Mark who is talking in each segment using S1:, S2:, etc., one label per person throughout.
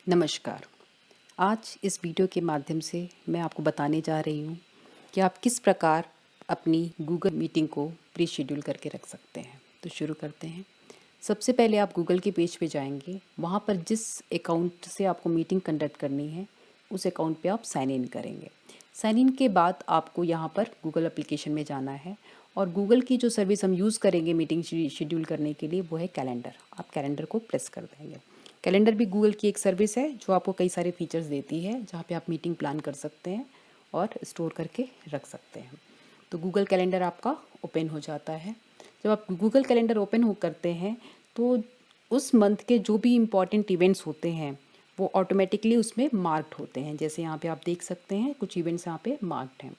S1: नमस्कार। आज इस वीडियो के माध्यम से मैं आपको बताने जा रही हूँ कि आप किस प्रकार अपनी गूगल मीटिंग को प्री शेड्यूल करके रख सकते हैं। तो शुरू करते हैं। सबसे पहले आप गूगल के पेज पे जाएंगे। वहाँ पर जिस अकाउंट से आपको मीटिंग कंडक्ट करनी है उस अकाउंट पे आप साइन इन करेंगे। साइन इन के बाद आपको यहाँ पर गूगल एप्लीकेशन में जाना है और गूगल की जो सर्विस हम यूज़ करेंगे मीटिंग शेड्यूल करने के लिए वो है कैलेंडर। आप कैलेंडर को प्रेस कर देंगे। कैलेंडर भी गूगल की एक सर्विस है जो आपको कई सारे फीचर्स देती है, जहाँ पे आप मीटिंग प्लान कर सकते हैं और स्टोर करके रख सकते हैं। तो गूगल कैलेंडर आपका ओपन हो जाता है। जब आप गूगल कैलेंडर ओपन हो करते हैं तो उस मंथ के जो भी इम्पॉर्टेंट इवेंट्स होते हैं वो ऑटोमेटिकली उसमें मार्क्ड होते हैं। जैसे यहाँ पे आप देख सकते हैं कुछ इवेंट्स यहाँ पे मार्क्ड हैं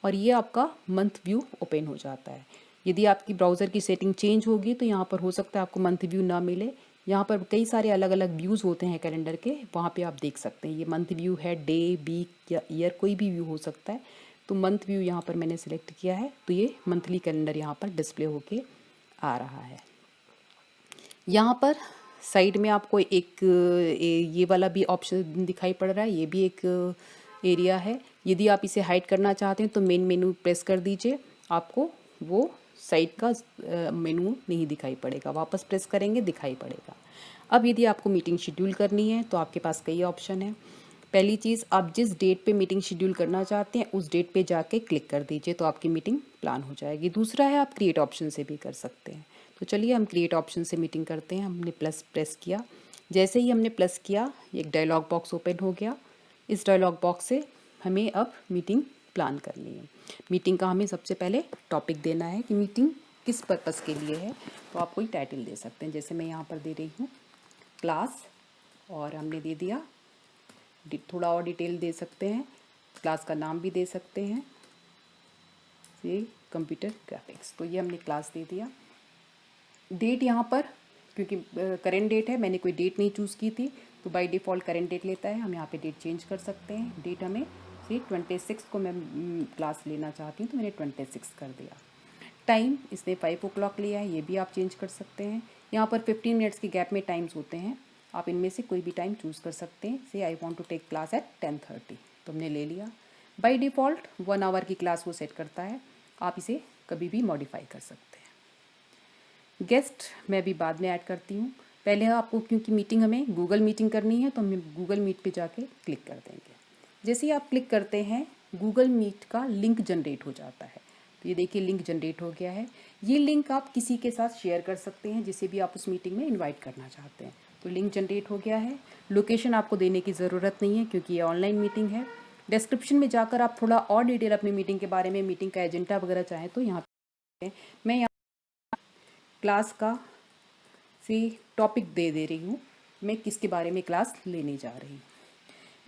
S1: और ये आपका मंथ व्यू ओपन हो जाता है। यदि आपकी ब्राउज़र की सेटिंग चेंज होगी तो यहाँ पर हो सकता है आपको मंथ व्यू ना मिले। यहाँ पर कई सारे अलग अलग व्यूज़ होते हैं कैलेंडर के, वहाँ पे आप देख सकते हैं। ये मंथ व्यू है, डे, वीक या ईयर, कोई भी व्यू हो सकता है। तो मंथ व्यू यहाँ पर मैंने सिलेक्ट किया है तो ये मंथली कैलेंडर यहाँ पर डिस्प्ले होके आ रहा है। यहाँ पर साइड में आपको एक ये वाला भी ऑप्शन दिखाई पड़ रहा है, ये भी एक एरिया है। यदि आप इसे हाइड करना चाहते हैं तो मेन मेनू प्रेस कर दीजिए, आपको वो साइड का मेनू नहीं दिखाई पड़ेगा। वापस प्रेस करेंगे दिखाई पड़ेगा। अब यदि आपको मीटिंग शेड्यूल करनी है तो आपके पास कई ऑप्शन हैं। पहली चीज़, आप जिस डेट पे मीटिंग शेड्यूल करना चाहते हैं उस डेट पे जाके क्लिक कर दीजिए तो आपकी मीटिंग प्लान हो जाएगी। दूसरा है आप क्रिएट ऑप्शन से भी कर सकते हैं। तो चलिए हम क्रिएट ऑप्शन से मीटिंग करते हैं। हमने प्लस प्रेस किया। जैसे ही हमने प्लस किया एक डायलॉग बॉक्स ओपन हो गया। इस डायलॉग बॉक्स से हमें अब मीटिंग प्लान करनी है। मीटिंग का हमें सबसे पहले टॉपिक देना है कि मीटिंग किस पर्पज़ के लिए है। तो आप कोई टाइटल दे सकते हैं, जैसे मैं यहाँ पर दे रही हूँ क्लास, और हमने दे दिया। थोड़ा और डिटेल दे सकते हैं, क्लास का नाम भी दे सकते हैं, ये कंप्यूटर ग्राफिक्स। तो ये हमने क्लास दे दिया। डेट यहाँ पर क्योंकि करेंट डेट है, मैंने कोई डेट नहीं चूज़ की थी तो बाय डिफ़ॉल्ट करेंट डेट लेता है। हम यहाँ पे डेट चेंज कर सकते हैं। डेट हमें से 26 को मैं क्लास लेना चाहती हूँ तो मैंने 26 कर दिया। टाइम इसने 5 o'clock लिया है, ये भी आप चेंज कर सकते हैं। यहाँ पर 15 मिनट्स के गैप में टाइम्स होते हैं, आप इनमें से कोई भी टाइम चूज़ कर सकते हैं। से I want to take class at 10:30 तो हमने ले लिया। बाई डिफ़ॉल्ट 1 आवर की क्लास वो सेट करता है, आप इसे कभी भी मॉडिफाई कर सकते हैं। गेस्ट मैं भी बाद में ऐड करती हूँ। पहले आपको क्योंकि मीटिंग हमें गूगल मीटिंग करनी है तो हम गूगल मीट पे जाके क्लिक कर देंगे। जैसे ही आप क्लिक करते हैं गूगल मीट का लिंक जनरेट हो जाता है। तो ये देखिए लिंक जनरेट हो गया है। ये लिंक आप किसी के साथ शेयर कर सकते हैं जिसे भी आप उस मीटिंग में इनवाइट करना चाहते हैं। तो लिंक जनरेट हो गया है। लोकेशन आपको देने की ज़रूरत नहीं है क्योंकि ये ऑनलाइन मीटिंग है। डिस्क्रिप्शन में जाकर आप थोड़ा और डिटेल अपनी मीटिंग के बारे में, मीटिंग का एजेंडा वगैरह चाहें तो यहाँ पे मैं यहाँ क्लास का से टॉपिक दे रही हूँ, मैं किसके बारे में क्लास लेने जा रही हूँ।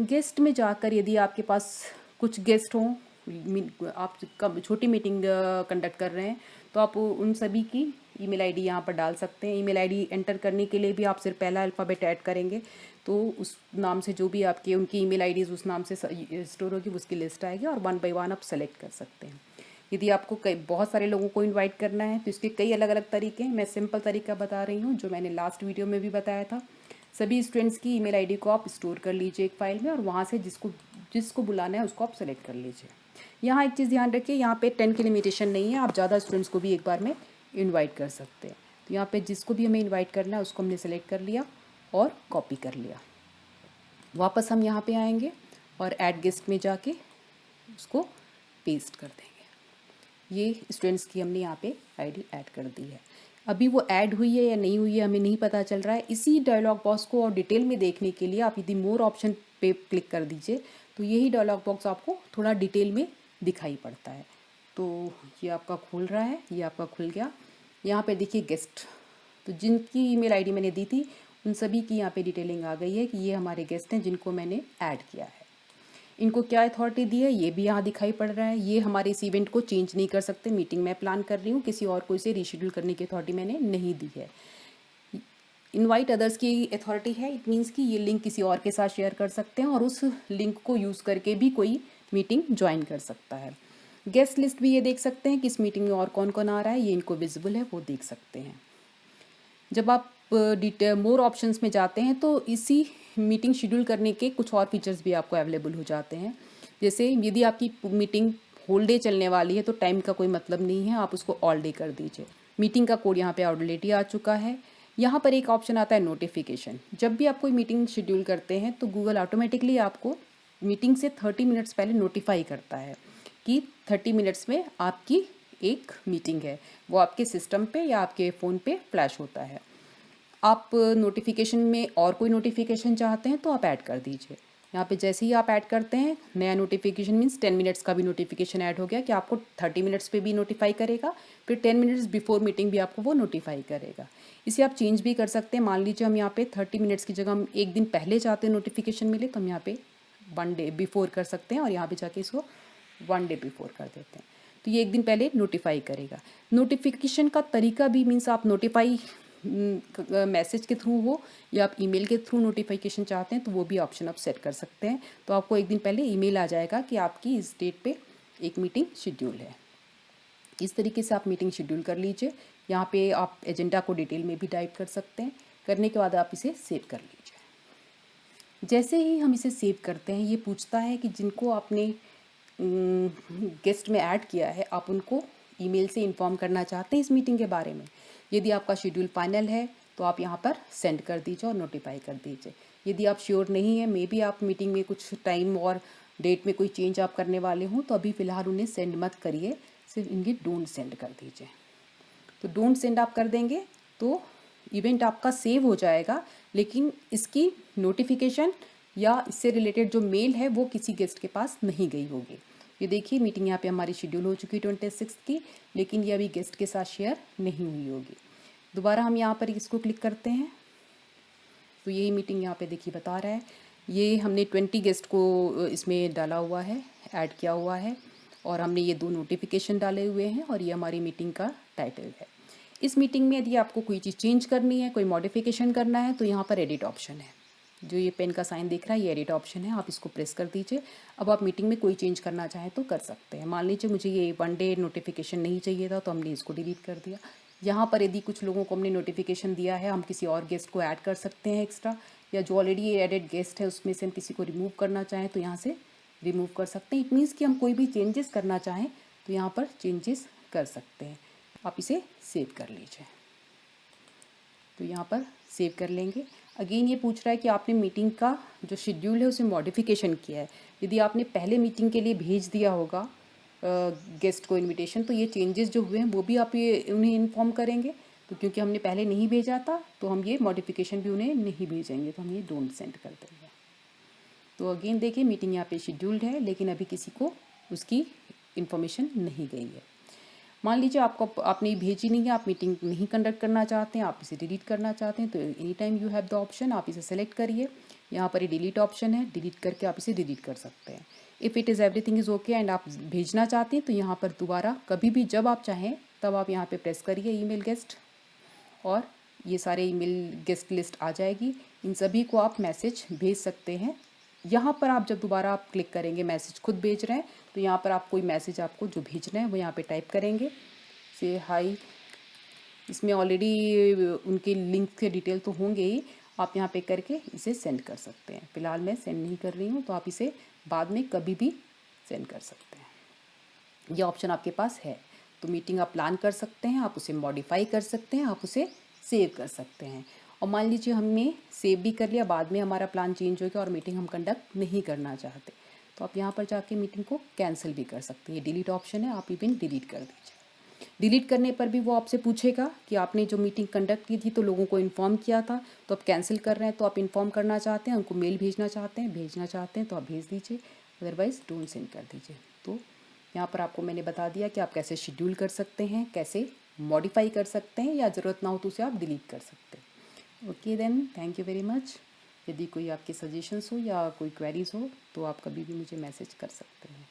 S1: गेस्ट में जाकर यदि आपके पास कुछ गेस्ट हों, आप छोटी मीटिंग कंडक्ट कर रहे हैं तो आप उन सभी की ईमेल आईडी यहाँ पर डाल सकते हैं। ईमेल आईडी एंटर करने के लिए भी आप सिर्फ पहला अल्फ़ाबेट ऐड करेंगे तो उस नाम से जो भी आपके उनकी ईमेल आईडीज़ उस नाम से स्टोर होगी, उसकी लिस्ट आएगी और 1 by 1 आप सेलेक्ट कर सकते हैं। यदि आपको बहुत सारे लोगों को इनवाइट करना है तो इसके कई अलग अलग तरीके हैं। मैं सिंपल तरीका बता रही हूँ जो मैंने लास्ट वीडियो में भी बताया था। सभी स्टूडेंट्स की ईमेल आईडी को आप स्टोर कर लीजिए एक फाइल में और वहाँ से जिसको बुलाना है उसको आप सेलेक्ट कर लीजिए। यहाँ एक चीज़ ध्यान रखिए, यहाँ पे 10 की लिमिटेशन नहीं है, आप ज़्यादा स्टूडेंट्स को भी एक बार में इनवाइट कर सकते हैं। तो यहाँ पे जिसको भी हमें इनवाइट करना है उसको हमने सेलेक्ट कर लिया और कॉपी कर लिया। वापस हम यहाँ पे आएंगे और ऐड गेस्ट में जाके उसको पेस्ट कर देंगे। ये स्टूडेंट्स की हमने यहाँ पे आईडी ऐड कर दी है। अभी वो ऐड हुई है या नहीं हुई है हमें नहीं पता चल रहा है। इसी डायलॉग बॉक्स को और डिटेल में देखने के लिए आप यदि मोर ऑप्शन पे क्लिक कर दीजिए तो यही डायलॉग बॉक्स आपको थोड़ा डिटेल में दिखाई पड़ता है। तो ये आपका खुल रहा है, ये आपका खुल गया। यहाँ पे देखिए गेस्ट, तो जिनकी ईमेल आईडी मैंने दी थी उन सभी की यहाँ पे डिटेलिंग आ गई है कि ये हमारे गेस्ट हैं जिनको मैंने ऐड किया है। इनको क्या अथॉरिटी दी है ये भी यहाँ दिखाई पड़ रहा है। ये हमारे इस इवेंट को चेंज नहीं कर सकते, मीटिंग मैं प्लान कर रही हूँ, किसी और को इसे रीशेड्यूल करने की अथॉरिटी मैंने नहीं दी है। इनवाइट अदर्स की अथॉरिटी है, इट मीन्स कि ये लिंक किसी और के साथ शेयर कर सकते हैं और उस लिंक को यूज़ करके भी कोई मीटिंग ज्वाइन कर सकता है। गेस्ट लिस्ट भी ये देख सकते हैं कि इस मीटिंग में और कौन कौन आ रहा है, ये इनको विजिबल है वो देख सकते हैं। जब आप मोर ऑप्शंस में जाते हैं तो इसी मीटिंग शेड्यूल करने के कुछ और फीचर्स भी आपको अवेलेबल हो जाते हैं। जैसे यदि आपकी मीटिंग होल डे चलने वाली है तो टाइम का कोई मतलब नहीं है, आप उसको ऑल डे कर दीजिए। मीटिंग का कोड यहाँ पे ऑलरेडी आ चुका है। यहाँ पर एक ऑप्शन आता है नोटिफिकेशन। जब भी आप कोई मीटिंग शेड्यूल करते हैं तो गूगल ऑटोमेटिकली आपको मीटिंग से 30 मिनट्स पहले नोटिफाई करता है कि 30 मिनट्स में आपकी एक मीटिंग है। वो आपके सिस्टम पे या आपके फ़ोन पे फ्लैश होता है। आप नोटिफिकेशन में और कोई नोटिफिकेशन चाहते हैं तो आप ऐड कर दीजिए। यहाँ पे जैसे ही आप ऐड करते हैं नया नोटिफिकेशन मीन्स 10 मिनट्स का भी नोटिफिकेशन ऐड हो गया कि आपको 30 मिनट्स पे भी नोटिफाई करेगा, फिर 10 मिनट्स बिफोर मीटिंग भी आपको वो नोटिफाई करेगा। इसे आप चेंज भी कर सकते हैं। मान लीजिए हम यहाँ पे 30 मिनट्स की जगह हम एक दिन पहले चाहते हैं नोटिफिकेशन मिले तो हम यहाँ पे 1 डे बिफोर कर सकते हैं और यहाँ पे जाके इसको 1 डे बिफोर कर देते हैं तो ये एक दिन पहले नोटिफाई करेगा। नोटिफिकेशन का तरीका भी मीन्स आप नोटिफाई मैसेज के थ्रू हो या आप ईमेल के थ्रू नोटिफिकेशन चाहते हैं तो वो भी ऑप्शन आप सेट कर सकते हैं। तो आपको एक दिन पहले ईमेल आ जाएगा कि आपकी इस डेट पे एक मीटिंग शेड्यूल है। इस तरीके से आप मीटिंग शेड्यूल कर लीजिए। यहाँ पे आप एजेंडा को डिटेल में भी टाइप कर सकते हैं। करने के बाद आप इसे सेव कर लीजिए। जैसे ही हम इसे सेव करते हैं ये पूछता है कि जिनको आपने गेस्ट में ऐड किया है आप उनको ईमेल से इन्फॉर्म करना चाहते हैं इस मीटिंग के बारे में। यदि आपका शेड्यूल फाइनल है तो आप यहाँ पर सेंड कर दीजिए और नोटिफाई कर दीजिए। यदि आप श्योर नहीं है, मे बी आप मीटिंग में कुछ टाइम और डेट में कोई चेंज आप करने वाले हों तो अभी फ़िलहाल उन्हें सेंड मत करिए, सिर्फ इनकी डोंट सेंड कर दीजिए। तो डोंट सेंड आप कर देंगे तो इवेंट आपका सेव हो जाएगा, लेकिन इसकी नोटिफिकेशन या इससे रिलेटेड जो मेल है वो किसी गेस्ट के पास नहीं गई होगी। ये देखिए मीटिंग यहाँ पे हमारी शेड्यूल हो चुकी है 26 की, लेकिन ये अभी गेस्ट के साथ शेयर नहीं हुई होगी। दोबारा हम यहाँ पर इसको क्लिक करते हैं तो यही मीटिंग यहाँ पे देखिए बता रहा है। ये हमने 20 गेस्ट को इसमें डाला हुआ है, ऐड किया हुआ है और हमने ये 2 नोटिफिकेशन डाले हुए हैं और ये हमारी मीटिंग का टाइटल है। इस मीटिंग में यदि आपको कोई चीज़ चेंज करनी है, कोई मॉडिफिकेशन करना है तो यहाँ पर एडिट ऑप्शन है। जो ये पेन का साइन दिख रहा है ये एडिट ऑप्शन है, आप इसको प्रेस कर दीजिए। अब आप मीटिंग में कोई चेंज करना चाहें तो कर सकते हैं। मान लीजिए मुझे ये 1 डे नोटिफिकेशन नहीं चाहिए था तो हमने इसको डिलीट कर दिया। यहाँ पर यदि कुछ लोगों को हमने नोटिफिकेशन दिया है, हम किसी और गेस्ट को ऐड कर सकते हैं एक्स्ट्रा, या जो ऑलरेडी एडेड गेस्ट है उसमें से हम किसी को रिमूव करना चाहें तो यहाँ से रिमूव कर सकते हैं। इट मीन्स कि हम कोई भी चेंजेस करना चाहें तो यहाँ पर चेंजेस कर सकते हैं। आप इसे सेव कर लीजिए। तो यहाँ पर सेव कर लेंगे। अगेन ये पूछ रहा है कि आपने मीटिंग का जो शेड्यूल है उसे मॉडिफिकेशन किया है। यदि आपने पहले मीटिंग के लिए भेज दिया होगा गेस्ट को इनविटेशन तो ये चेंजेस जो हुए हैं वो भी आप ये उन्हें इन्फॉर्म करेंगे। तो क्योंकि हमने पहले नहीं भेजा था तो हम ये मॉडिफिकेशन भी उन्हें नहीं भेजेंगे, तो हम ये डोंट सेंड कर देंगे। तो अगेन देखिए मीटिंग यहाँ पे शेड्यूल्ड है लेकिन अभी किसी को उसकी इन्फॉर्मेशन नहीं गई है। मान लीजिए आपने भेजी नहीं है, आप मीटिंग नहीं कंडक्ट करना चाहते हैं, आप इसे डिलीट करना चाहते हैं तो any time you have the option, आप इसे सेलेक्ट करिए। यहाँ पर ये डिलीट ऑप्शन है, डिलीट करके आप इसे डिलीट कर सकते हैं। If it is everything is okay and आप भेजना चाहते हैं तो यहाँ पर दोबारा कभी भी जब आप चाहें तब आप यहाँ पे प्रेस करिए ईमेल गेस्ट और ये सारे ईमेल गेस्ट लिस्ट आ जाएगी। इन सभी को आप मैसेज भेज सकते हैं। यहाँ पर आप जब दोबारा आप क्लिक करेंगे मैसेज खुद भेज रहे हैं तो यहाँ पर आप कोई मैसेज आपको जो भेजना है वो यहाँ पे टाइप करेंगे, से हाई। इसमें ऑलरेडी उनके लिंक के डिटेल तो होंगे ही, आप यहाँ पे करके इसे सेंड कर सकते हैं। फ़िलहाल मैं सेंड नहीं कर रही हूँ तो आप इसे बाद में कभी भी सेंड कर सकते हैं। ये ऑप्शन आपके पास है। तो मीटिंग आप प्लान कर सकते हैं, आप उसे मॉडिफाई कर सकते हैं, आप उसे सेव कर सकते हैं। और मान लीजिए हमने सेव भी कर लिया, बाद में हमारा प्लान चेंज हो गया और मीटिंग हम कंडक्ट नहीं करना चाहते तो आप यहाँ पर जाके मीटिंग को कैंसिल भी कर सकते हैं। ये डिलीट ऑप्शन है, आप इवन डिलीट कर दीजिए। डिलीट करने पर भी वो आपसे पूछेगा कि आपने जो मीटिंग कंडक्ट की थी तो लोगों को इन्फॉर्म किया था, तो आप कैंसिल कर रहे हैं तो आप इन्फॉर्म करना चाहते हैं, उनको मेल भेजना चाहते हैं तो आप भेज दीजिए, अदरवाइज़ डोंट सेंड कर दीजिए। तो यहाँ पर आपको मैंने बता दिया कि आप कैसे शेड्यूल कर सकते हैं, कैसे मॉडिफाई कर सकते हैं, या ज़रूरत ना हो तो उसे आप डिलीट कर सकते हैं। Okay then, thank you very much. यदि कोई आपके सजेशंस हो या कोई क्वेरीज़ हो तो आप कभी भी मुझे मैसेज कर सकते हैं।